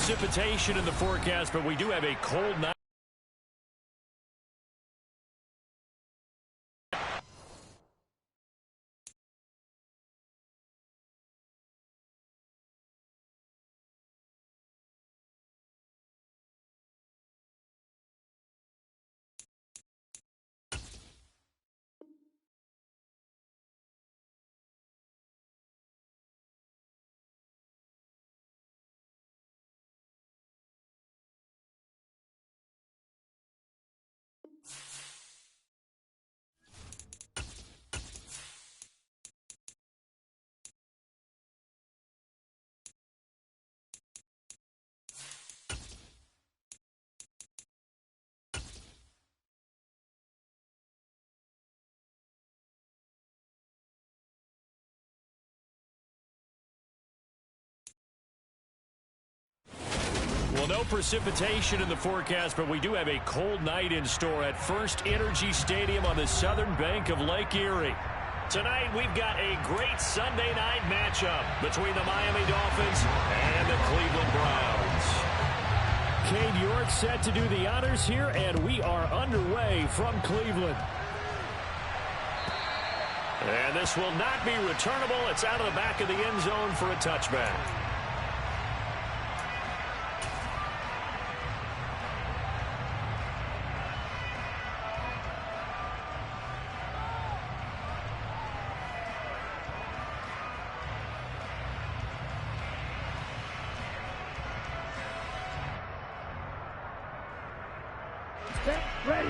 precipitation in the forecast, but we do have a cold night. Well, no precipitation in the forecast, but we do have a cold night in store at First Energy Stadium on the southern bank of Lake Erie. Tonight, we've got a great Sunday night matchup between the Miami Dolphins and the Cleveland Browns. Cade York set to do the honors here, and we are underway from Cleveland. And this will not be returnable. It's out of the back of the end zone for a touchback. Ready.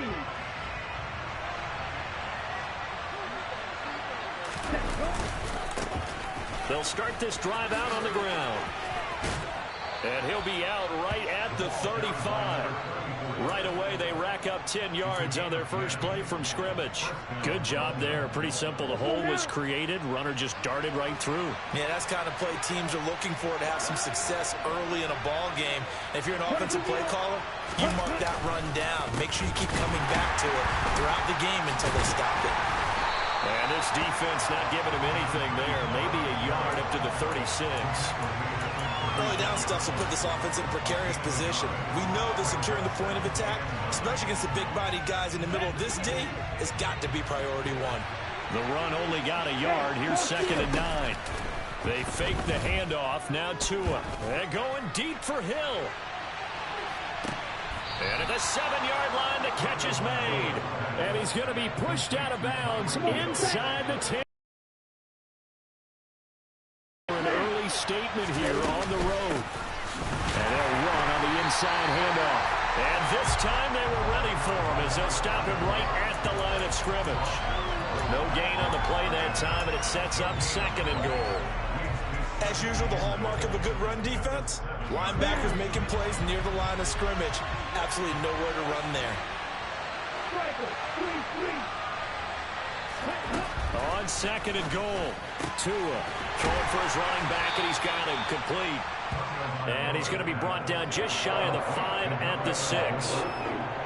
They'll start this drive out on the ground. And he'll be out right at the 35. Right away, they rack up 10 yards on their first play from scrimmage. Good job there. Pretty simple. The hole was created. Runner just darted right through. Yeah, that's the kind of play teams are looking for to have some success early in a ball game. And if you're an offensive play caller, you mark that run down. Make sure you keep coming back to it throughout the game until they stop it. And this defense not giving him anything there. Maybe a yard up to the 36. Early down stuff will put this offense in a precarious position. We know that securing the point of attack, especially against the big-bodied guys in the middle of this D, has got to be priority one. The run only got a yard. Here's 2nd and 9. They fake the handoff. Now Tua. They're going deep for Hill. And at the 7-yard line, the catch is made. And he's going to be pushed out of bounds inside the 10. An early statement here on the road. And they'll run on the inside handoff. And this time they were ready for him as they'll stop him right at the line of scrimmage. No gain on the play that time, and it sets up 2nd and goal. As usual, the hallmark of a good run defense, linebackers making plays near the line of scrimmage. Absolutely nowhere to run there. On 2nd and goal, Tua throwing for his running back, and he's got him complete. And he's going to be brought down just shy of the 5 at the 6.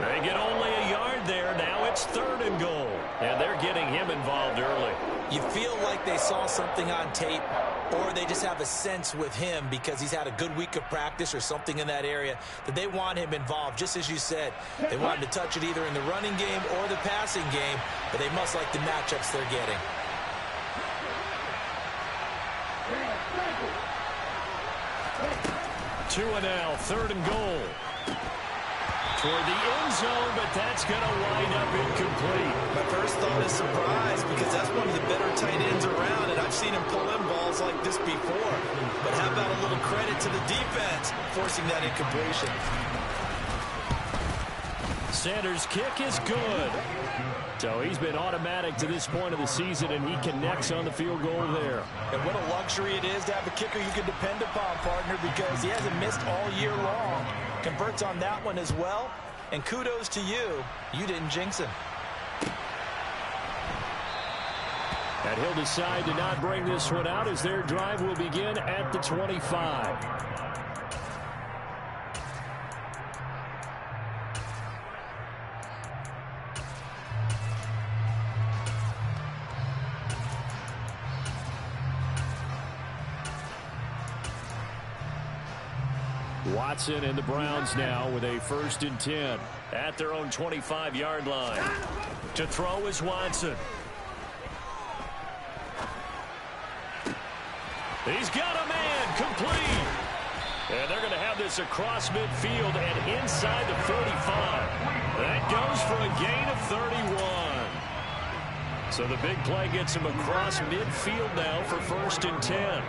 They get only a yard there. Now it's 3rd and goal. And they're getting him involved early. You feel like they saw something on tape, or they just have a sense with him because he's had a good week of practice or something in that area that they want him involved. Just as you said, they want him to touch it either in the running game or the passing game, but they must like the matchups they're getting. Tua now, 3rd and goal. Toward the end zone, but that's going to wind up incomplete. My first thought is surprise because that's one of the better tight ends around, and I've seen him pull in balls like this before. But how about a little credit to the defense forcing that incompletion? Sanders' kick is good. So he's been automatic to this point of the season, and he connects on the field goal there. And what a luxury it is to have a kicker you can depend upon, partner, because he hasn't missed all year long. Converts on that one as well. And kudos to you. You didn't jinx him. And he'll decide to not bring this one out as their drive will begin at the 25. Watson and the Browns now with a 1st and 10 at their own 25-yard line. To throw is Watson. He's got a man, complete. And they're going to have this across midfield and inside the 45. That goes for a gain of 31. So the big play gets him across midfield now for 1st and 10.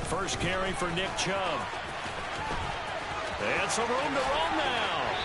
First carry for Nick Chubb. And some room to run now.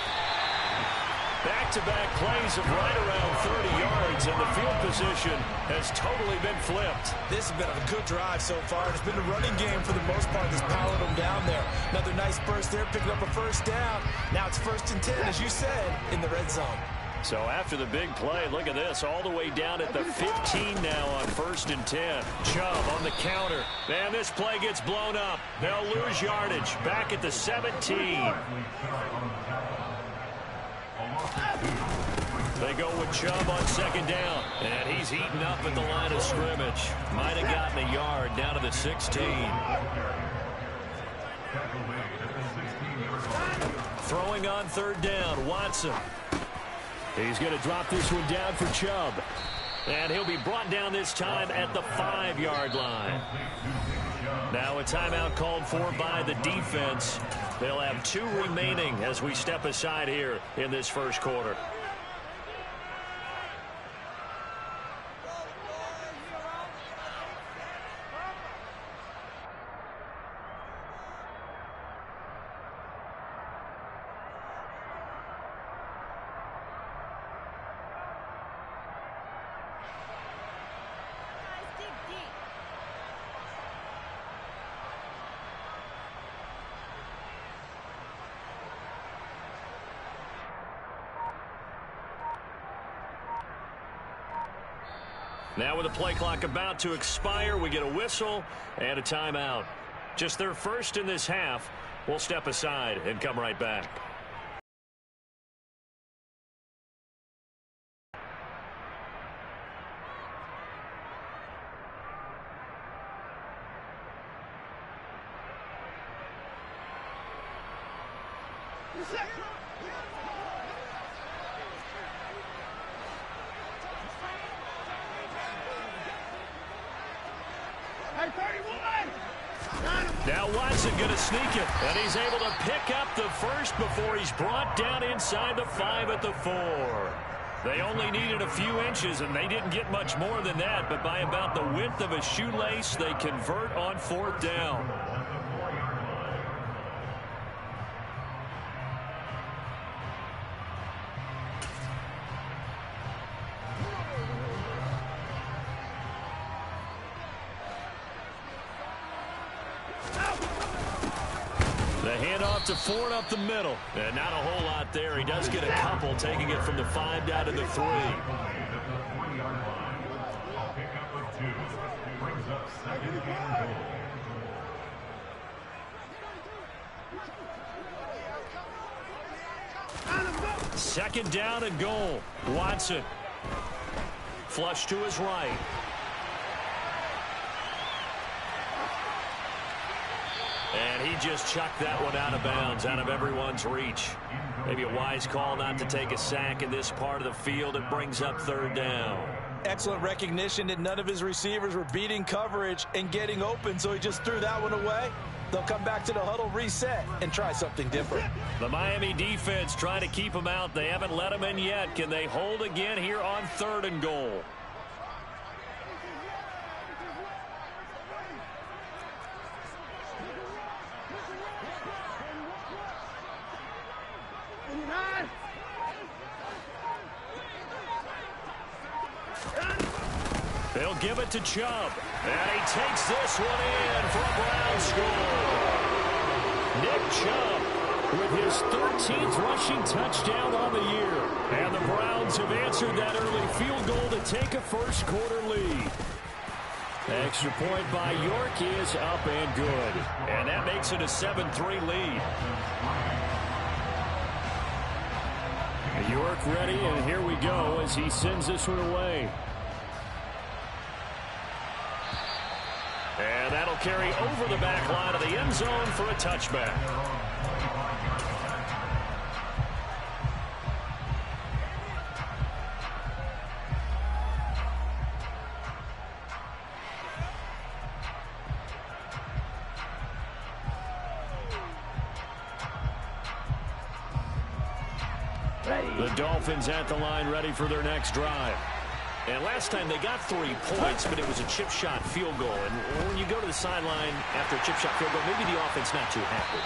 Back-to-back plays of right around 30 yards, and the field position has totally been flipped. This has been a good drive so far. It's been a running game for the most part that's powered them down there. Another nice burst there, picking up a 1st down. Now it's 1st and 10, as you said, in the red zone. So after the big play, look at this, all the way down at the 15 now on 1st and 10. Chubb on the counter. Man, this play gets blown up. They'll lose yardage. Back at the 17. They go with Chubb on 2nd down. And he's eaten up at the line of scrimmage. Might have gotten a yard down to the 16. Throwing on 3rd down, Watson. He's going to drop this one down for Chubb. And he'll be brought down this time at the 5-yard line. Now a timeout called for by the defense. They'll have 2 remaining as we step aside here in this 1st quarter. Now with the play clock about to expire, we get a whistle and a timeout. Just their 1st in this half. We'll step aside and come right back. Now Watson going to sneak it, and he's able to pick up the 1st before he's brought down inside the 5 at the 4. They only needed a few inches, and they didn't get much more than that, but by about the width of a shoelace, they convert on 4th down. The handoff to Ford up the middle. And not a whole lot there. He does get a couple, taking it from the 5 down to the 3. Second down and goal. Watson. Flush to his right. And he just chucked that one out of bounds, out of everyone's reach. Maybe a wise call not to take a sack in this part of the field. It brings up 3rd down. Excellent recognition that none of his receivers were beating coverage and getting open, so he just threw that one away. They'll come back to the huddle, reset, and try something different. The Miami defense trying to keep him out. They haven't let him in yet. Can they hold again here on 3rd and goal? They'll give it to Chubb. And he takes this one in for a Brown score. Nick Chubb with his 13th rushing touchdown on the year. And the Browns have answered that early field goal to take a 1st quarter lead. Extra point by York is up and good. And that makes it a 7-3 lead. York ready, and here we go as he sends this one away. And that'll carry over the back line of the end zone for a touchback. The Dolphins at the line ready for their next drive. And last time they got 3 points, but it was a chip shot field goal. And when you go to the sideline after a chip shot field goal, maybe the offense not too happy.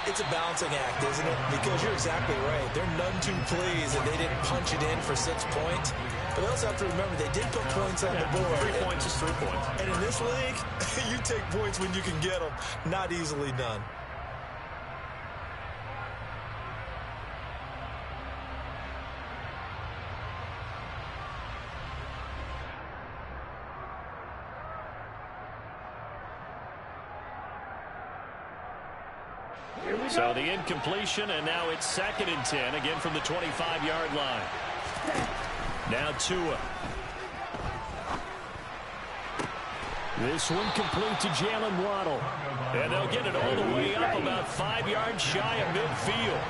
It's a balancing act, isn't it? Because you're exactly right. They're none too pleased that they didn't punch it in for 6 points. But they also have to remember they did put points on the board. 3 points is 3 points. And in this league, you take points when you can get them. Not easily done. So the incompletion, and now it's 2nd and 10, again from the 25-yard line. Now Tua. This one complete to Jalen Waddle. And they'll get it all the way up about 5 yards shy of midfield.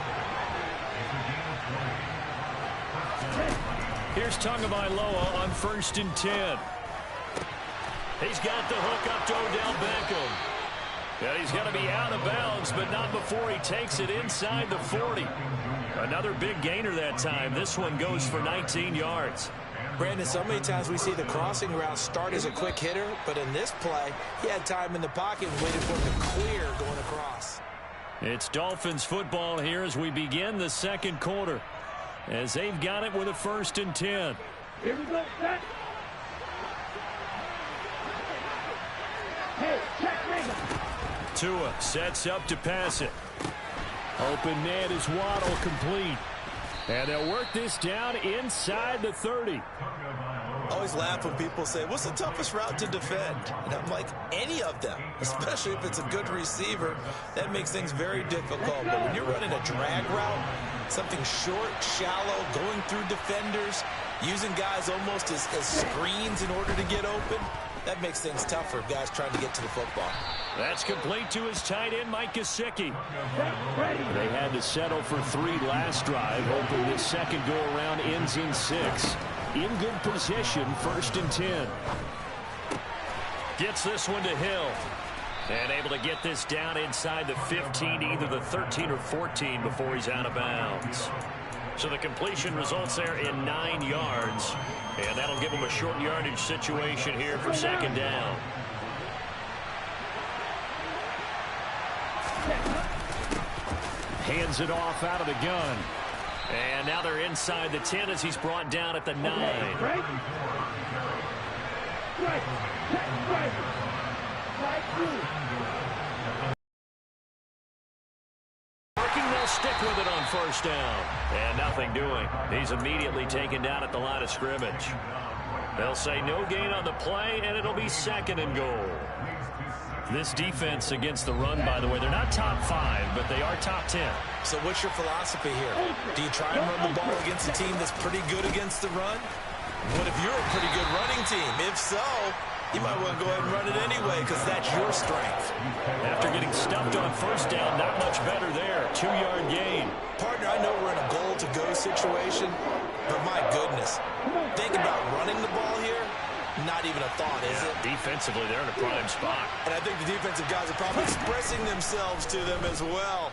Here's Tagovailoa on 1st and 10. He's got the hook up to Odell Beckham. And he's going to be out of bounds, but not before he takes it inside the 40. Another big gainer that time. This one goes for 19 yards. Brandon, so many times we see the crossing route start as a quick hitter, but in this play, he had time in the pocket and waited for him to clear going across. It's Dolphins football here as we begin the 2nd quarter, as they've got it with a 1st and 10. Here we go, set. Hey, check, nigga. Tua sets up to pass it. Open man is Waddle, complete. And they'll work this down inside the 30. I always laugh when people say, what's the toughest route to defend? And I'm like, any of them, especially if it's a good receiver. That makes things very difficult. But when you're running a drag route, something short, shallow, going through defenders, using guys almost as screens in order to get open, that makes things tough for guys trying to get to the football. That's complete to his tight end, Mike Gesicki. They had to settle for 3 last drive, hoping this second go-around ends in 6. In good position, 1st and 10. Gets this one to Hill. And able to get this down inside the 15, either the 13 or 14 before he's out of bounds. So the completion results there in 9 yards. And that'll give him a short yardage situation here for 2nd down. Hands it off out of the gun. And now they're inside the 10 as he's brought down at the 9. Right. They'll stick with it on 1st down. And nothing doing. He's immediately taken down at the line of scrimmage. They'll say no gain on the play, and it'll be 2nd and goal. This defense against the run, by the way, they're not top 5, but they are top 10. So what's your philosophy here? Do you try and run the ball against a team that's pretty good against the run? What if you're a pretty good running team? If so, you might want to go ahead and run it anyway because that's your strength. After getting stuffed on 1st down, not much better there. 2-yard gain. Partner, I know we're in a goal-to-go situation, but my goodness, think about running the ball here. Not even a thought, is it? Defensively, they're in a prime spot. And I think the defensive guys are probably expressing themselves to them as well.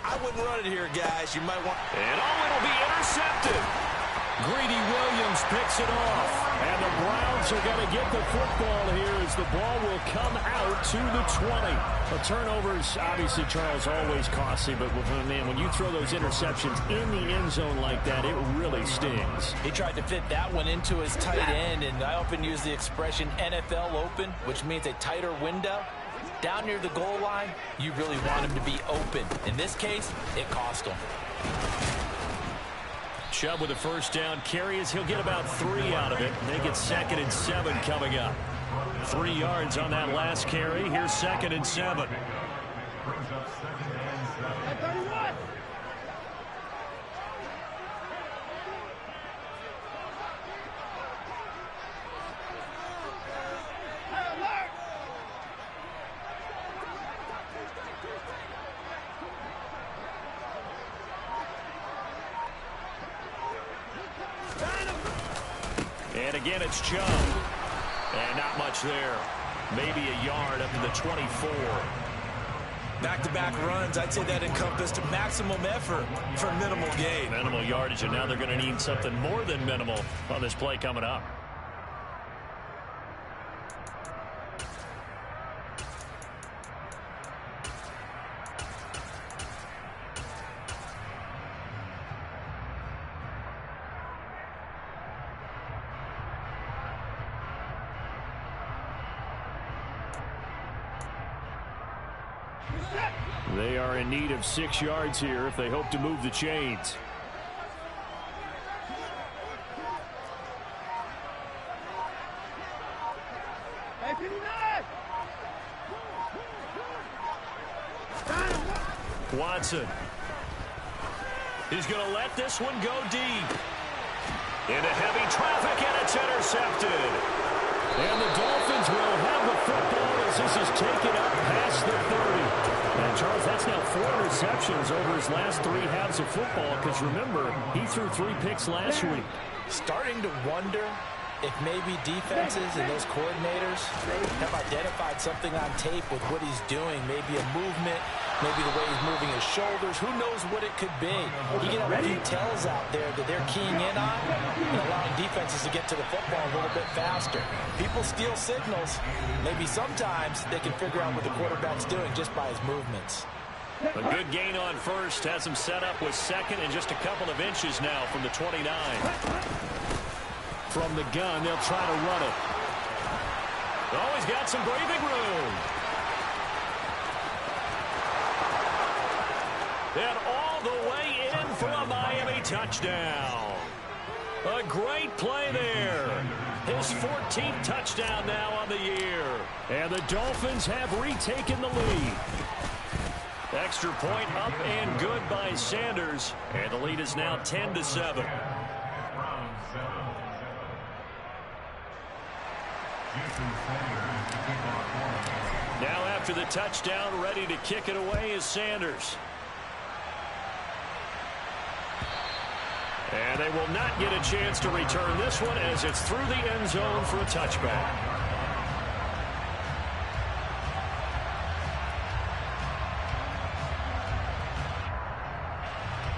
I wouldn't run it here, guys. You might want... And it'll be intercepted. Greedy Williams picks it off. And the Browns are going to get the football here as the ball will come out to the 20. The turnovers, obviously, Charles, always costly. But, man, when you throw those interceptions in the end zone like that, it really stings. He tried to fit that one into his tight end, and I often use the expression NFL open, which means a tighter window. Down near the goal line, you really want him to be open. In this case, it cost him. Chubb with a 1st down carry as he'll get about 3 out of it. They get 2nd and 7 coming up. 3 yards on that last carry. Here's 2nd and 7. And again, it's Chubb. And not much there. Maybe a yard up to the 24. Back-to-back runs, I'd say that encompassed maximum effort for minimal gain. Minimal yardage, and now they're going to need something more than minimal on this play coming up. They are in need of 6 yards here if they hope to move the chains. Watson. He's going to let this one go deep. Into heavy traffic, and it's intercepted. And the Dolphins will have the football as this is taken up past the 30. And, Charles, that's now 4 interceptions over his last 3 halves of football because, remember, he threw 3 picks last week. Starting to wonder if maybe defenses and those coordinators have identified something on tape with what he's doing. Maybe a movement, maybe the way he's moving his shoulders. Who knows what it could be? He can have a few tells out there that they're keying in on and allowing defenses to get to the football a little bit faster. People steal signals. Maybe sometimes they can figure out what the quarterback's doing just by his movements. A good gain on first has him set up with second and just a couple of inches now from the 29. From the gun, they'll try to run it. Oh, he's got some breathing room. And all the way in for a Miami touchdown. A great play there. His 14th touchdown now on the year. And the Dolphins have retaken the lead. Extra point up and good by Sanders. And the lead is now 10-7. Now after the touchdown, ready to kick it away is Sanders. And they will not get a chance to return this one as it's through the end zone for a touchback.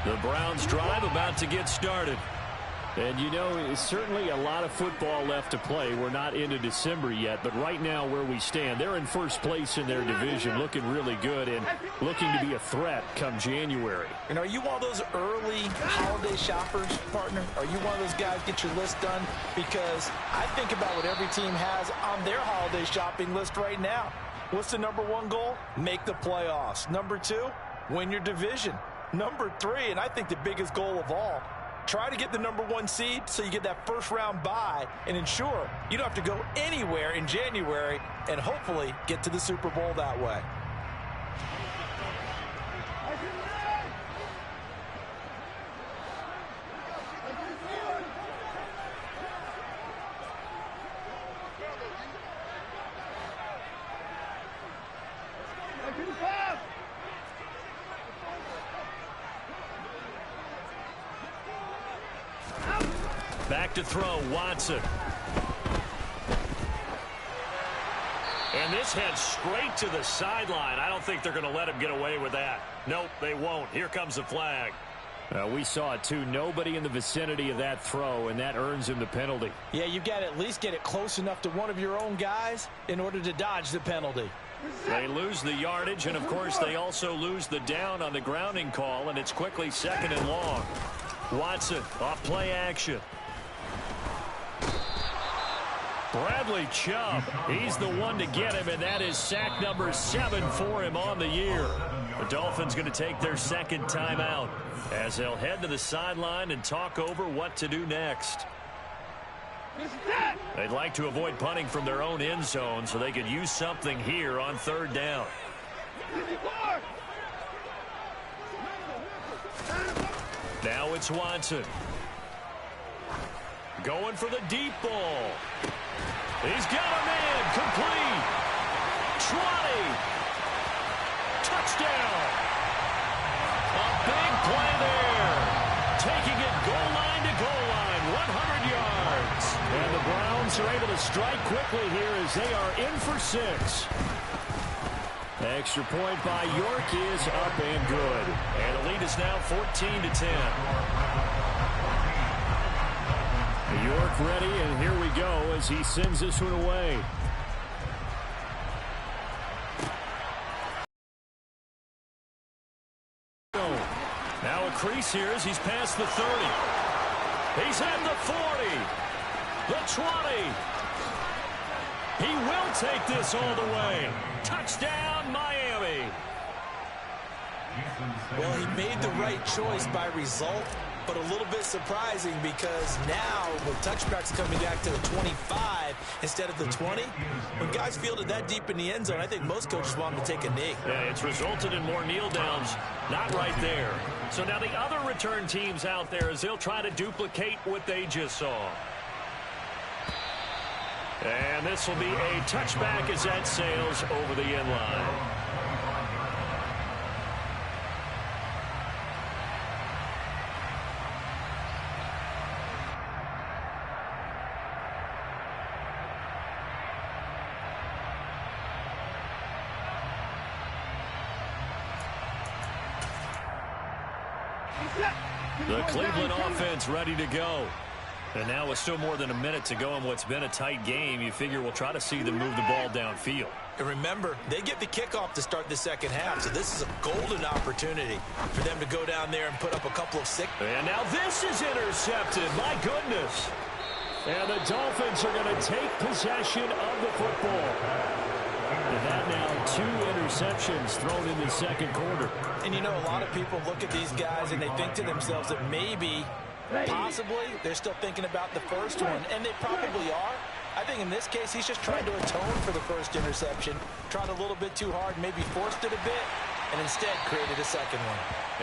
The Browns drive about to get started. And, you know, it's certainly a lot of football left to play. We're not into December yet, but right now where we stand, they're in first place in their division, looking really good and looking to be a threat come January. And are you one of those early holiday shoppers, partner? Are you one of those guys get your list done? Because I think about what every team has on their holiday shopping list right now. What's the #1 goal? Make the playoffs. #2, win your division. #3, and I think the biggest goal of all, try to get the #1 seed so you get that first-round bye and ensure you don't have to go anywhere in January and hopefully get to the Super Bowl that way. Back to throw, Watson. And this heads straight to the sideline. I don't think they're going to let him get away with that. Nope, they won't. Here comes the flag. We saw it, too. Nobody in the vicinity of that throw, and that earns him the penalty. Yeah, you've got to at least get it close enough to one of your own guys in order to dodge the penalty. They lose the yardage, and, of course, they also lose the down on the grounding call, and it's quickly 2nd and long. Watson off play action. Bradley Chubb, he's the one to get him, and that is sack #7 for him on the year. The Dolphins going to take their second timeout as they'll head to the sideline and talk over what to do next. They'd like to avoid punting from their own end zone so they could use something here on 3rd down. Now it's Watson. Going for the deep ball. He's got a man. Complete. 20. Touchdown. A big play there. Taking it goal line to goal line. 100 yards. And Browns are able to strike quickly here as they are in for 6. Extra point by York is up and good. And the lead is now 14-10. York ready, and here we go as he sends this one away. Now a crease here as he's past the 30. He's at the 40. The 20. He will take this all the way. Touchdown, Miami. Well, he made the right choice by result, but a little bit surprising because now with touchbacks coming back to the 25 instead of the 20, when guys fielded that deep in the end zone, I think most coaches want them to take a knee. Yeah, it's resulted in more kneel downs. Not right there. So now the other return teams out there as they'll try to duplicate what they just saw. And this will be a touchback as that sails over the end line. The Cleveland offense ready to go. And now with still more than a minute to go in what's been a tight game, you figure we'll try to see them move the ball downfield. And remember, they get the kickoff to start the second half, so this is a golden opportunity for them to go down there and put up a couple of six. And now this is intercepted. My goodness. And the Dolphins are going to take possession of the football. And that now 2 interceptions thrown in the second quarter. And you know, a lot of people look at these guys and they think to themselves that maybe, possibly, they're still thinking about the first one, and they probably are. I think in this case, he's just trying to atone for the first interception, tried a little bit too hard, maybe forced it a bit, and instead created a second one.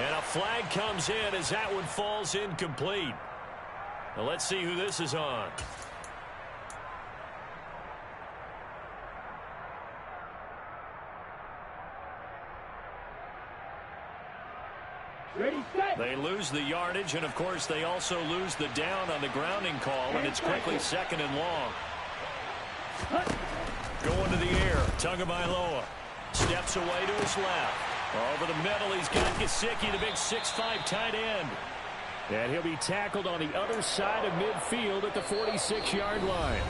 And a flag comes in as that one falls incomplete. Now let's see who this is on. Ready, set. They lose the yardage, and of course they also lose the down on the grounding call, and it's quickly 2nd and long. Going to the air, Tagovailoa steps away to his left. Over the middle, he's got Gesicki, the big 6'5" tight end. And he'll be tackled on the other side of midfield at the 46-yard line.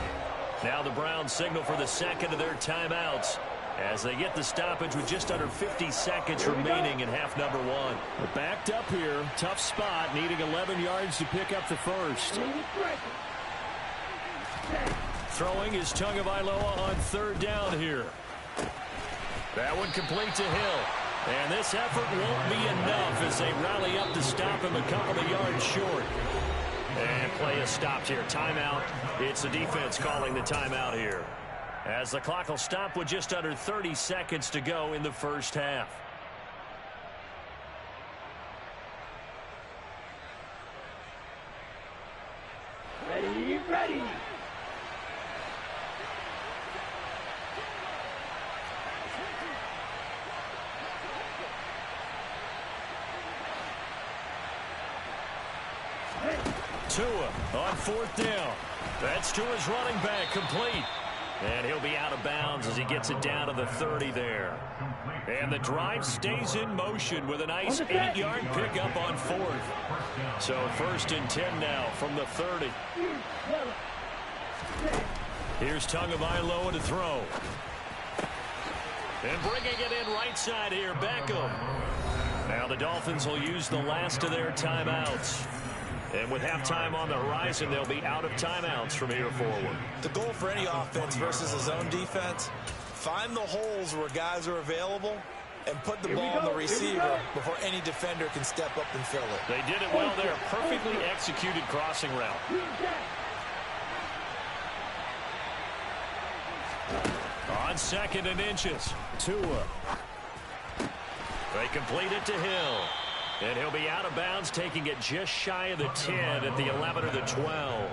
Now the Browns signal for the second of their timeouts as they get the stoppage with just under 50 seconds remaining in half number 1. We're backed up here. Tough spot, needing 11 yards to pick up the first. Throwing is Tagovailoa on 3rd down here. That one complete to Hill. And this effort won't be enough as they rally up to stop him a couple of yards short. And play is stopped here. Timeout. It's the defense calling the timeout here, as the clock will stop with just under 30 seconds to go in the first half. Ready, ready. Tua on 4th down. That's Tua's running back, complete. And he'll be out of bounds as he gets it down to the 30 there. And the drive stays in motion with a nice 8-yard pickup on 4th. So 1st and 10 now from the 30. Here's Tagovailoa to throw. And bringing it in right side here, Beckham. Now the Dolphins will use the last of their timeouts. And with halftime on the horizon, they'll be out of timeouts from here forward. The goal for any offense versus a zone defense, find the holes where guys are available and put the ball on the receiver before any defender can step up and fill it. They did it well there. Perfectly executed crossing route. On 2nd and inches, Tua. They complete it to Hill. And he'll be out of bounds, taking it just shy of the 10 at the 11 or the 12.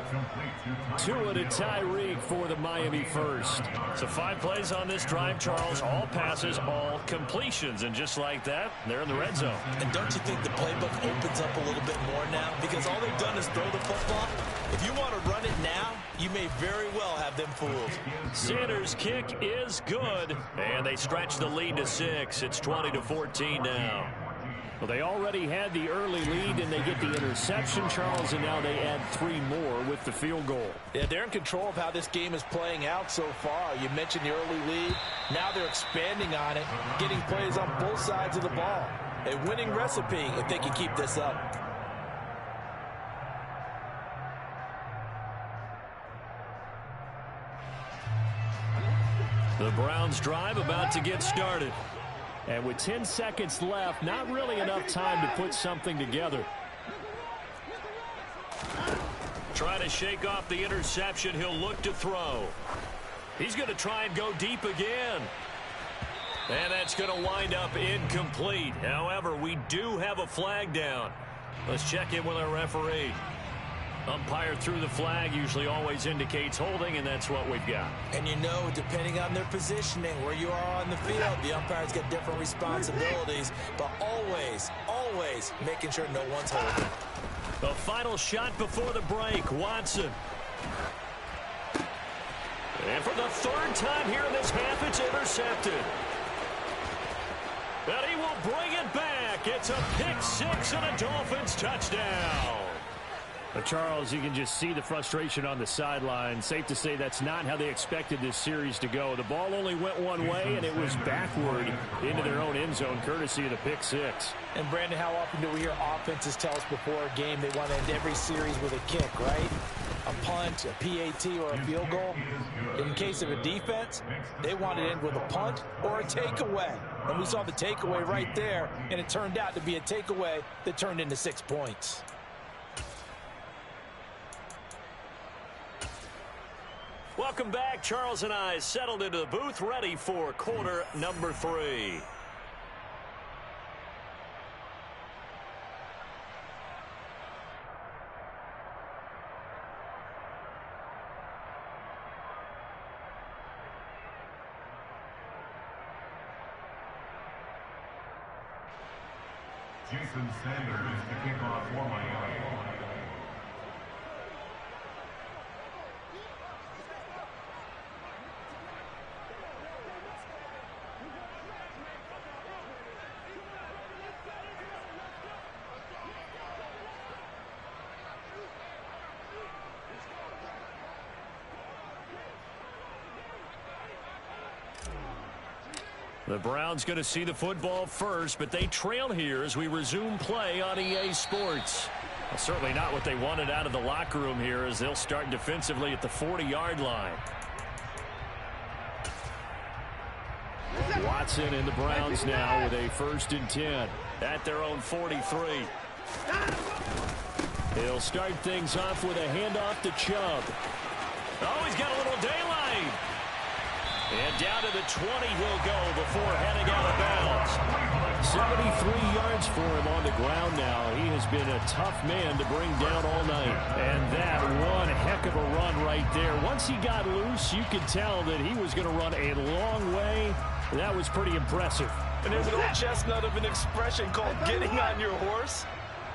Tua to Tyreek for the Miami first. So 5 plays on this drive, Charles. All passes, all completions. And just like that, they're in the red zone. And don't you think the playbook opens up a little bit more now? Because all they've done is throw the football. If you want to run it now, you may very well have them fooled. Sanders' kick is good, and they stretch the lead to 6. It's 20-14 now. Well, they already had the early lead, and they get the interception, Charles, and now they add 3 more with the field goal. Yeah, they're in control of how this game is playing out so far. You mentioned the early lead. Now they're expanding on it, getting plays on both sides of the ball. A winning recipe if they can keep this up. The Browns drive about to get started. And with 10 seconds left, not really enough time to put something together. Trying to shake off the interception. He'll look to throw. He's going to try and go deep again. And that's going to wind up incomplete. However, we do have a flag down. Let's check in with our referee. Umpire threw the flag, usually always indicates holding, and that's what we've got. And you know, depending on their positioning, where you are on the field, the umpires get different responsibilities, but always, always making sure no one's holding. The final shot before the break, Watson. And for the 3rd time here in this half, it's intercepted. And he will bring it back. It's a pick 6 and a Dolphins touchdown. Charles, you can just see the frustration on the sideline. Safe to say that's not how they expected this series to go. The ball only went one way, and it was backward into their own end zone, courtesy of the pick 6. And, Brandon, how often do we hear offenses tell us before a game they want to end every series with a kick, right? A punt, a PAT, or a field goal. In case of a defense, they want to end with a punt or a takeaway. And we saw the takeaway right there, and it turned out to be a takeaway that turned into 6 points. Welcome back. Charles and I settled into the booth, ready for quarter number 3. Jason Sanders to kick off for Miami. The Browns going to see the football first, but they trail here as we resume play on EA Sports. Well, certainly not what they wanted out of the locker room here as they'll start defensively at the 40-yard line. Watson and the Browns now with a 1st and 10 at their own 43. He'll start things off with a handoff to Chubb. Oh, he's got a little daylight. And down to the 20 he'll go before heading out of bounds. 73 yards for him on the ground now. He has been a tough man to bring down all night. And that one heck of a run right there. Once he got loose, you could tell that he was going to run a long way. That was pretty impressive. And there's an old chestnut of an expression called getting on your horse.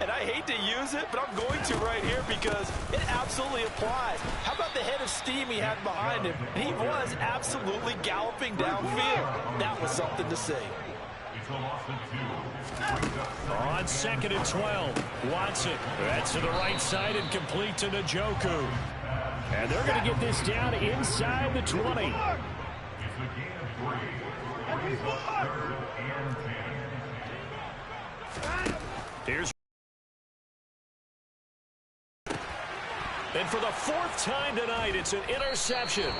And I hate to use it, but I'm going to right here because it absolutely applies. How about the head of steam he had behind him? He was absolutely galloping downfield. That was something to see. On 2nd and 12, Watson. That's to the right side and complete to Njoku. And they're going to get this down inside the 20. Here's and for the 4th time tonight, it's an interception.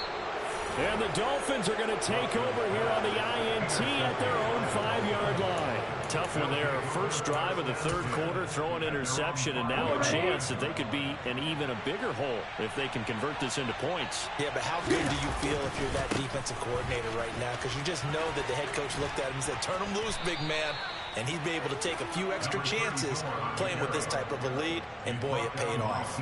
And the Dolphins are going to take over here on the INT at their own 5-yard line. Tough one there. First drive of the 3rd quarter, throw an interception, and now a chance that they could be an even a bigger hole if they can convert this into points. Yeah, but how good do you feel if you're that defensive coordinator right now? Because you just know that the head coach looked at him and said, turn him loose, big man. and he'd be able to take a few extra chances playing with this type of a lead, and boy, it paid off.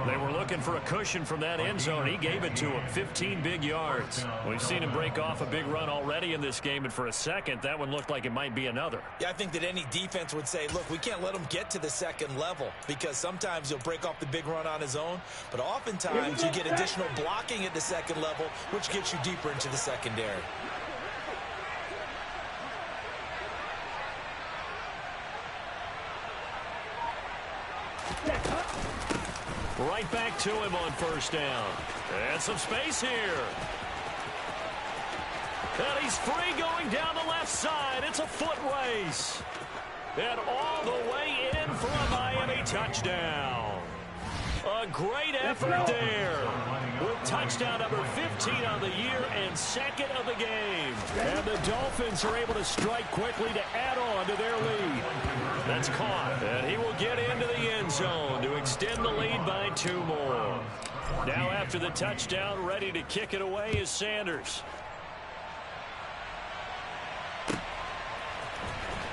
They were looking for a cushion from that end zone. He gave it to him, 15 big yards. We've seen him break off a big run already in this game, and for a second, that one looked like it might be another. Yeah, I think that any defense would say, look, we can't let him get to the second level, because sometimes he'll break off the big run on his own, but oftentimes you get additional blocking at the second level, which gets you deeper into the secondary. Right back to him on first down. And some space here. And he's free going down the left side. It's a foot race. And all the way in for a Miami touchdown. A great effort there. With touchdown number 15 on the year and second of the game. And the Dolphins are able to strike quickly to add on to their lead. That's caught. And he will get into the end zone to extend the lead by 2 more. Now after the touchdown, ready to kick it away is Sanders.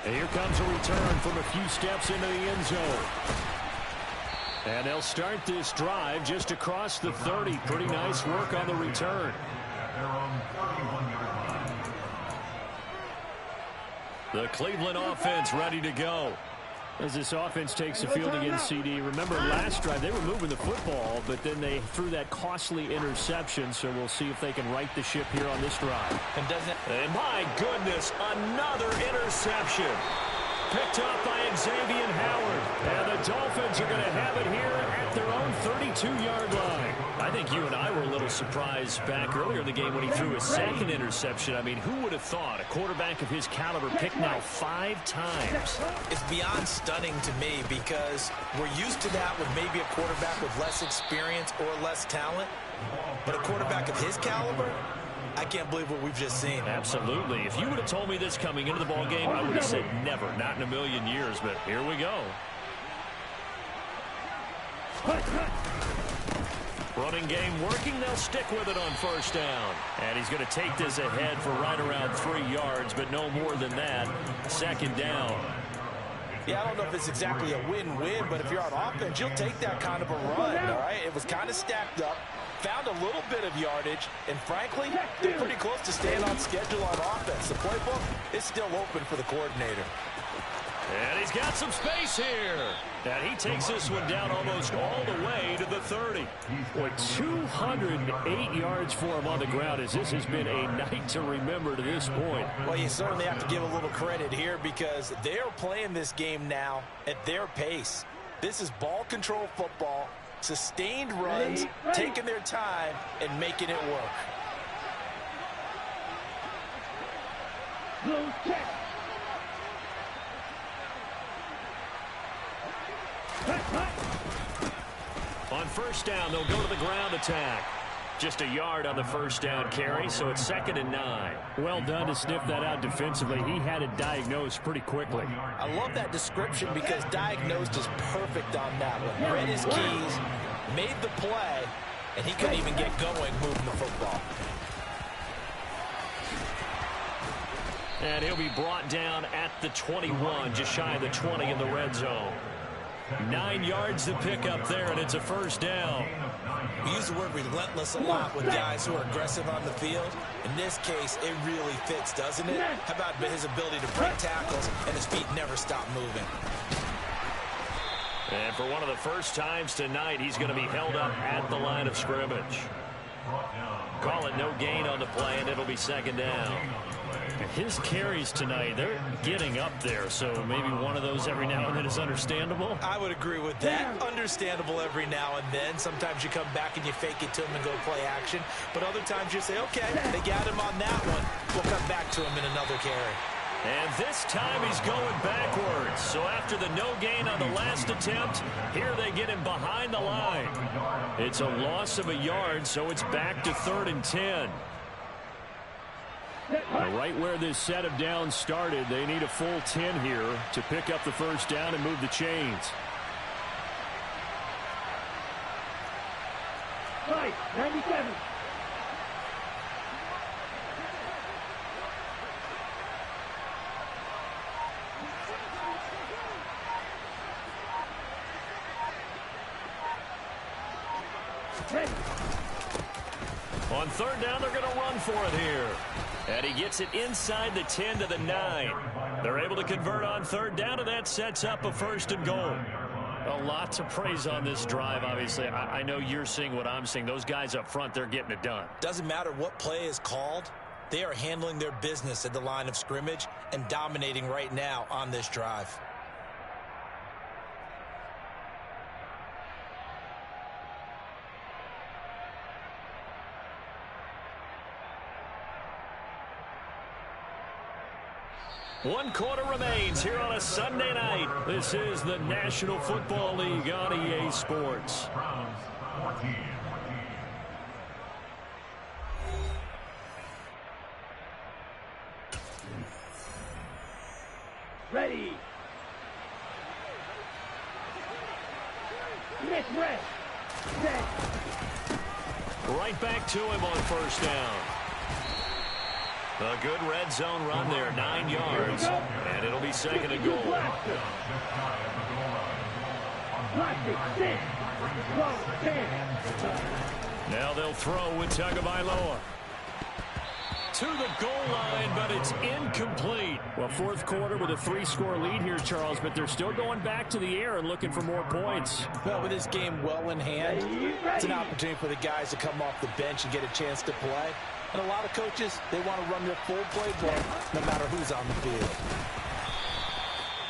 And here comes a return from a few steps into the end zone. And they'll start this drive just across the 30. Pretty nice work on the return. The Cleveland offense ready to go. As this offense takes the field against CD, remember last drive they were moving the football, but then they threw that costly interception, so we'll see if they can right the ship here on this drive. And my goodness, another interception. Picked up by Xavier Howard. And the Dolphins are going to have it here at their own 32-yard line. I think you and I were a little surprised back earlier in the game when he threw a second interception. I mean, who would have thought a quarterback of his caliber picked now 5 times? It's beyond stunning to me because we're used to that with maybe a quarterback with less experience or less talent. But a quarterback of his caliber, I can't believe what we've just seen. Absolutely. If you would have told me this coming into the ball game, I would have said never, not in a million years. But here we go. Running game working. They'll stick with it on first down. And he's going to take this ahead for right around 3 yards, but no more than that. Second down. Yeah, I don't know if it's exactly a win-win, but if you're on offense, you'll take that kind of a run, all right? It was kind of stacked up. Found a little bit of yardage, and frankly, they're pretty close to staying on schedule on offense. The playbook is still open for the coordinator. And he's got some space here. And he takes this one down almost all the way to the 30. Boy, 208 yards for him on the ground as this has been a night to remember to this point. Well, you certainly have to give a little credit here because they're playing this game now at their pace. This is ball control football. Sustained runs, taking their time, and making it work. On first down, they'll go to the ground attack. Just a yard on the first down carry, so it's 2nd and 9. Well done to sniff that out defensively. He had it diagnosed pretty quickly. I love that description because diagnosed is perfect on that one. Read his keys, made the play, and he couldn't even get going moving the football. And he'll be brought down at the 21, just shy of the 20 in the red zone. 9 yards to pick up there, and it's a first down. We use the word relentless a lot with guys who are aggressive on the field. In this case, it really fits, doesn't it? How about his ability to break tackles and his feet never stop moving? And for one of the first times tonight, he's going to be held up at the line of scrimmage. Call it no gain on the play, and it'll be 2nd down. His carries tonight, they're getting up there, so maybe one of those every now and then is understandable. I would agree with that. Understandable every now and then. Sometimes you come back and you fake it to him and go play action. But other times you say, okay, they got him on that one. We'll come back to him in another carry. And this time he's going backwards. So after the no gain on the last attempt, here they get him behind the line. It's a loss of a yard, so it's back to 3rd and 10. Right where this set of downs started, they need a full 10 here to pick up the first down and move the chains. Right, 97. On third down, they're going to run for it here. And he gets it inside the 10 to the 9. They're able to convert on third down, and that sets up a 1st and goal. A lot to praise on this drive, obviously. I know you're seeing what I'm seeing. Those guys up front, they're getting it done. Doesn't matter what play is called. They are handling their business at the line of scrimmage and dominating right now on this drive. One quarter remains here on a Sunday night. This is the National Football League on EA Sports. Browns 14. Ready. Get ready. Set. Right back to him on first down. A good red zone run there, 9 yards. And it'll be 2nd and goal. Now they'll throw with Tagovailoa. To the goal line, but it's incomplete. Well, 4th quarter with a 3-score lead here, Charles, but they're still going back to the air and looking for more points. Well, with this game well in hand, it's an opportunity for the guys to come off the bench and get a chance to play. And a lot of coaches, they want to run their full playbook no matter who's on the field.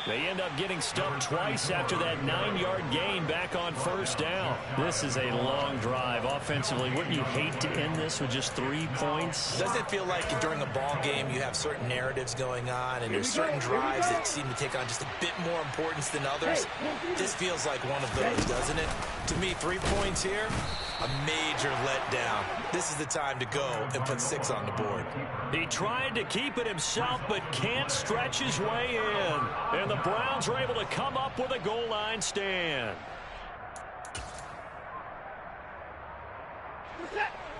They end up getting stumped twice after that 9-yard gain back on first down. This is a long drive offensively. Wouldn't you hate to end this with just 3 points? Doesn't it feel like during a ball game you have certain narratives going on and there's certain drives that seem to take on just a bit more importance than others? This feels like one of those, doesn't it? To me, 3 points here, a major letdown. This is the time to go and put 6 on the board. He tried to keep it himself but can't stretch his way in. And the Browns are able to come up with a goal line stand.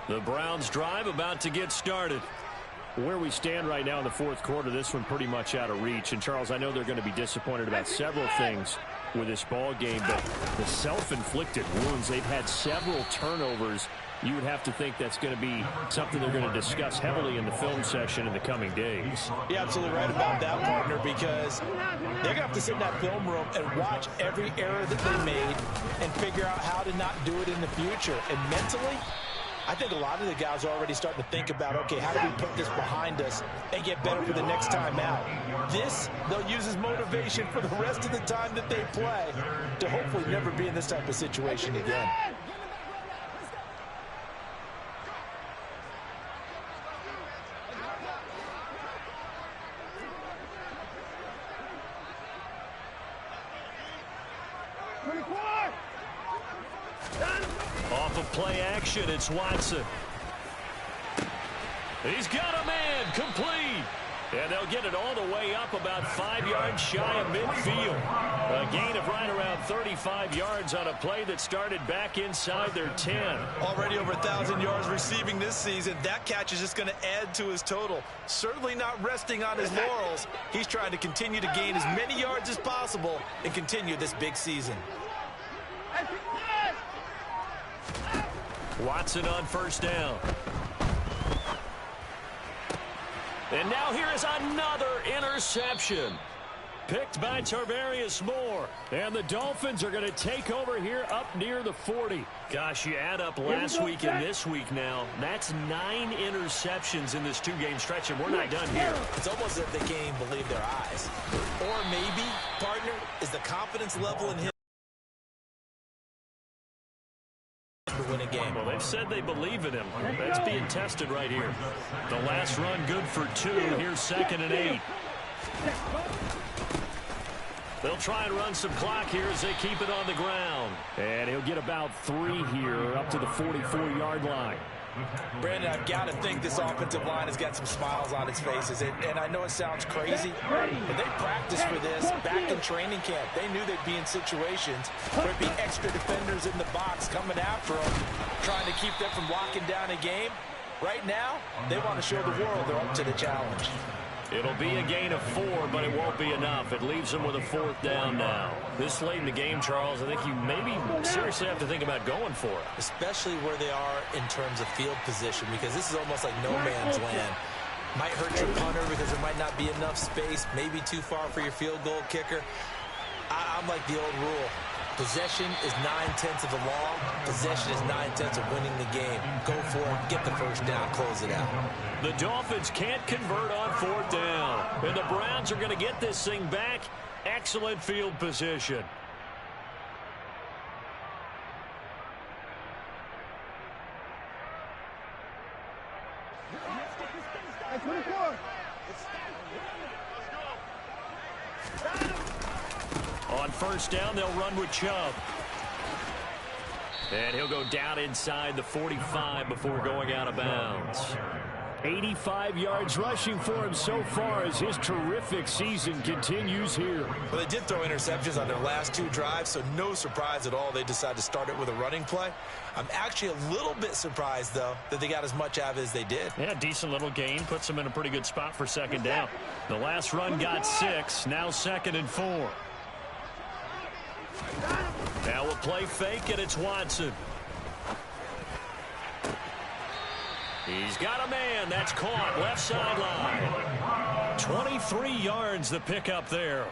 The Browns drive about to get started. Where we stand right now in the 4th quarter, this one pretty much out of reach. And, Charles, I know they're going to be disappointed about several things with this ball game, but the self-inflicted wounds, they've had several turnovers. You would have to think that's going to be something they're going to discuss heavily in the film session in the coming days. You're absolutely right about that, partner, because they're going to have to sit in that film room and watch every error that they made and figure out how to not do it in the future. And mentally, I think a lot of the guys are already starting to think about, okay, how do we put this behind us and get better for the next time out? This, they'll use as motivation for the rest of the time that they play to hopefully never be in this type of situation again. Off of play action, it's Watson. He's got a man, complete. And they'll get it all the way up about 5 yards shy of midfield. A gain of right around 35 yards on a play that started back inside their 10. Already over 1,000 yards receiving this season. That catch is just going to add to his total. Certainly not resting on his laurels. He's trying to continue to gain as many yards as possible and continue this big season. Watson on first down. And now here is another interception. Picked by Tarvarius Moore. And the Dolphins are going to take over here up near the 40. Gosh, you add up last week and this week now. That's 9 interceptions in this 2-game stretch, and we're not done here. It's almost as if they can't even believe their eyes. Or maybe, partner, is the confidence level in him to win a game. Well, they've said they believe in him. That's being tested right here. The last run good for 2. Here's 2nd and 8. They'll try and run some clock here as they keep it on the ground. And he'll get about 3 here up to the 44-yard line. Brandon, I've got to think this offensive line has got some smiles on its faces. And I know it sounds crazy, but they practiced for this back in training camp. They knew they'd be in situations where there'd be extra defenders in the box coming after them, trying to keep them from locking down a game. Right now, they want to show the world they're up to the challenge. It'll be a gain of 4, but it won't be enough. It leaves them with a 4th down now. This late in the game, Charles, I think you maybe seriously have to think about going for it. Especially where they are in terms of field position, because this is almost like no man's land. Might hurt your punter because there might not be enough space, maybe too far for your field goal kicker. I'm like the old rule. Possession is 9/10 of the law. Possession is 9/10 of winning the game. Go for it. Get the first down. Close it out. The Dolphins can't convert on 4th down. And the Browns are going to get this thing back. Excellent field position. On 1st down, they'll run with Chubb. And he'll go down inside the 45 before going out of bounds. 85 yards rushing for him so far as his terrific season continues here. Well, they did throw interceptions on their last 2 drives, so no surprise at all they decided to start it with a running play. I'm actually a little bit surprised, though, that they got as much out of it as they did. Yeah, decent little gain. Puts them in a pretty good spot for 2nd down. The last run got 6. Now 2nd and 4. Now we'll play fake, and it's Watson. He's got a man. That's caught. Left sideline. 23 yards the pickup there.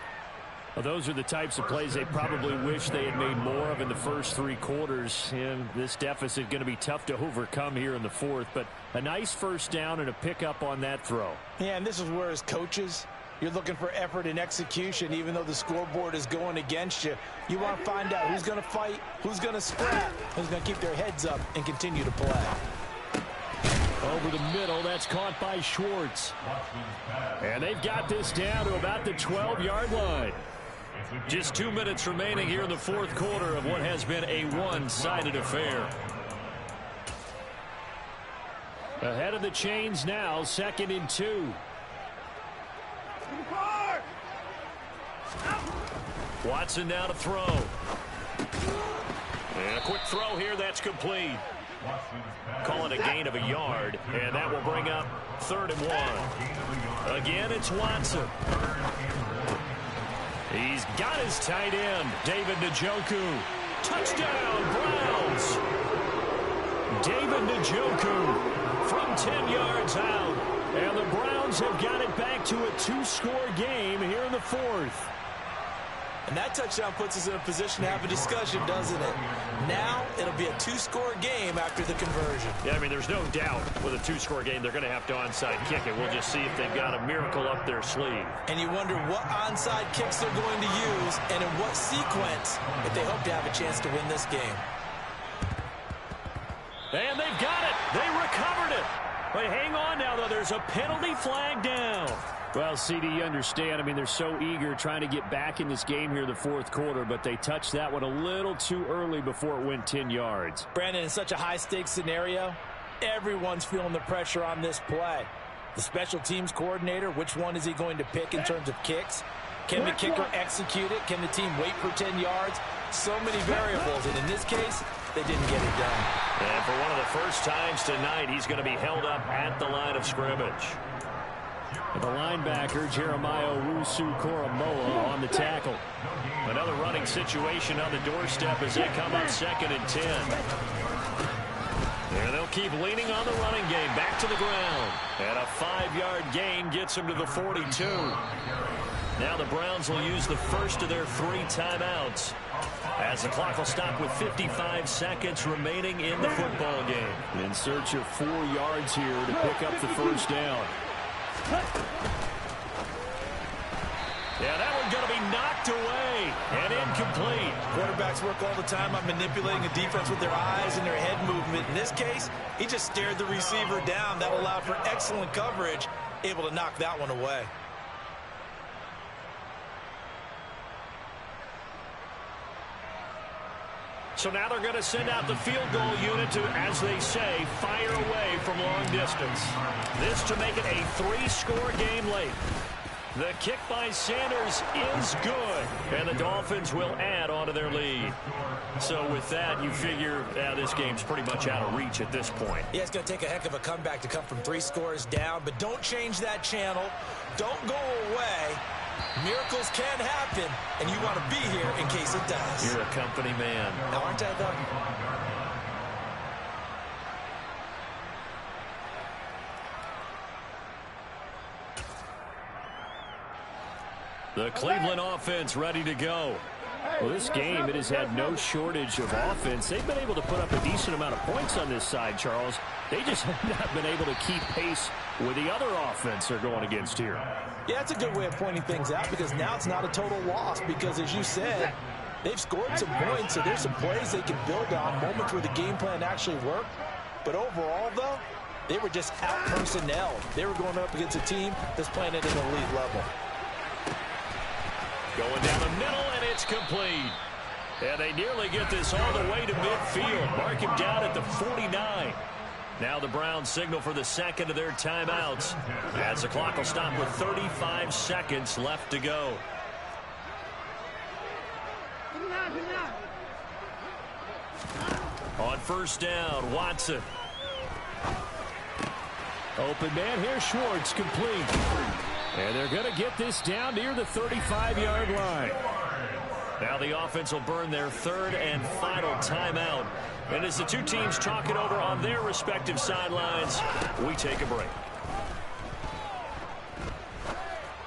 Well, those are the types of plays they probably wish they had made more of in the first 3 quarters. And this deficit going to be tough to overcome here in the 4th. But a nice 1st down and a pickup on that throw. Yeah, and this is where as coaches, you're looking for effort and execution. Even though the scoreboard is going against you, you want to find out who's going to fight, who's going to scrap, who's going to keep their heads up and continue to play. Over the middle, that's caught by Schwartz. And they've got this down to about the 12-yard line. Just 2 minutes remaining here in the 4th quarter of what has been a one-sided affair. Ahead of the chains now, 2nd and 2. Watson now to throw. And a quick throw here, that's complete. Call it a gain of a yard, and that will bring up 3rd and 1. Again, it's Watson. He's got his tight end, David Njoku. Touchdown, Browns. David Njoku from 10 yards out. And the Browns have got it back to a 2-score game here in the 4th. And that touchdown puts us in a position to have a discussion, doesn't it? Now it'll be a 2-score game after the conversion. Yeah, I mean, there's no doubt with a 2-score game they're going to have to onside kick it. We'll just see if they've got a miracle up their sleeve. And you wonder what onside kicks they're going to use and in what sequence if they hope to have a chance to win this game. And they've got it. They recovered it. But hang on now, though. There's a penalty flag down. Well, CD, you understand. I mean, they're so eager trying to get back in this game here in the 4th quarter, but they touched that one a little too early before it went 10 yards. Brandon, in such a high-stakes scenario, everyone's feeling the pressure on this play. The special teams coordinator, which one is he going to pick in terms of kicks? Can the kicker execute it? Can the team wait for 10 yards? So many variables, and in this case, they didn't get it done. And for one of the first times tonight, he's going to be held up at the line of scrimmage. The linebacker, Jeremiah Owusu-Koramoah, on the tackle. Another running situation on the doorstep as they come up 2nd and 10. And they'll keep leaning on the running game. Back to the ground. And a 5-yard gain gets them to the 42. Now the Browns will use the first of their 3 timeouts, as the clock will stop with 55 seconds remaining in the football game. In search of 4 yards here to pick up the 1st down. Yeah, that one's going to be knocked away and incomplete. Quarterbacks work all the time on manipulating a defense with their eyes and their head movement. In this case, he just stared the receiver down. That allowed for excellent coverage, able to knock that one away. So now they're going to send out the field goal unit to, as they say, fire away from long distance. This to make it a 3-score game late. The kick by Sanders is good, and the Dolphins will add on to their lead. So with that, you figure this game's pretty much out of reach at this point. Yeah, it's going to take a heck of a comeback to come from 3 scores down, but don't change that channel. Don't go away. Miracles can happen, and you want to be here in case it does. You're a company man. Now, aren't I, though? The Cleveland offense ready to go. Well, this game, it has had no shortage of offense. They've been able to put up a decent amount of points on this side, Charles. They just have not been able to keep pace with the other offense they're going against here. Yeah, that's a good way of pointing things out because now it's not a total loss because, as you said, they've scored some points, so there's some plays they can build on, moments where the game plan actually worked. But overall, though, they were just out-personnelled. They were going up against a team that's playing at an elite level. Going down the middle, and it's complete. And they nearly get this all the way to midfield. Mark him down at the 49. Now the Browns signal for the second of their timeouts as the clock will stop with 35 seconds left to go. On first down, Watson. Open man here, Schwartz, complete. And they're going to get this down near the 35-yard line. Now the offense will burn their third and final timeout. And as the two teams talk it over on their respective sidelines, we take a break.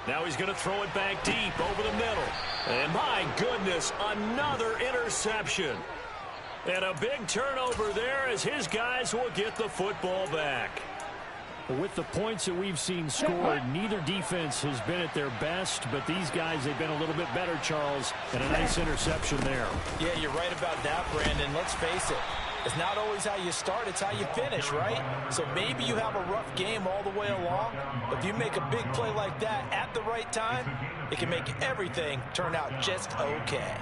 Now he's going to throw it back deep over the middle. And my goodness, another interception. And a big turnover there as his guys will get the football back. With the points that we've seen scored, neither defense has been at their best, but these guys, they've been a little bit better, Charles, and a nice interception there. Yeah, you're right about that, Brandon. Let's face it. It's not always how you start, it's how you finish, right? So maybe you have a rough game all the way along, but if you make a big play like that at the right time, it can make everything turn out just okay.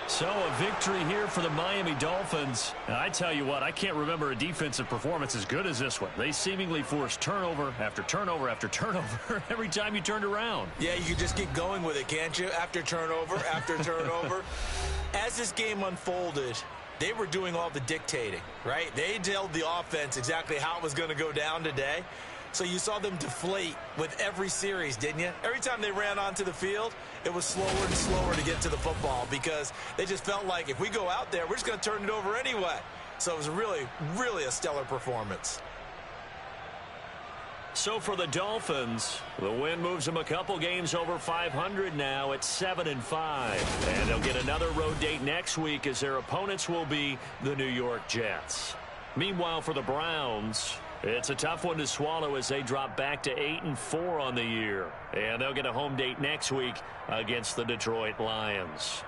So a victory here for the Miami Dolphins. And I tell you what, I can't remember a defensive performance as good as this one. They seemingly forced turnover after turnover after turnover every time you turned around. Yeah, you can just keep going with it, can't you? After turnover, after turnover. As this game unfolded, they were doing all the dictating, right? They told the offense exactly how it was going to go down today. So you saw them deflate with every series, didn't you? Every time they ran onto the field, it was slower and slower to get to the football because they just felt like if we go out there, we're just going to turn it over anyway. So it was really, really a stellar performance. So for the Dolphins, the win moves them a couple games over 500 now at 7-5. And they'll get another road date next week as their opponents will be the New York Jets. Meanwhile, for the Browns, it's a tough one to swallow as they drop back to 8-4 on the year. And they'll get a home date next week against the Detroit Lions.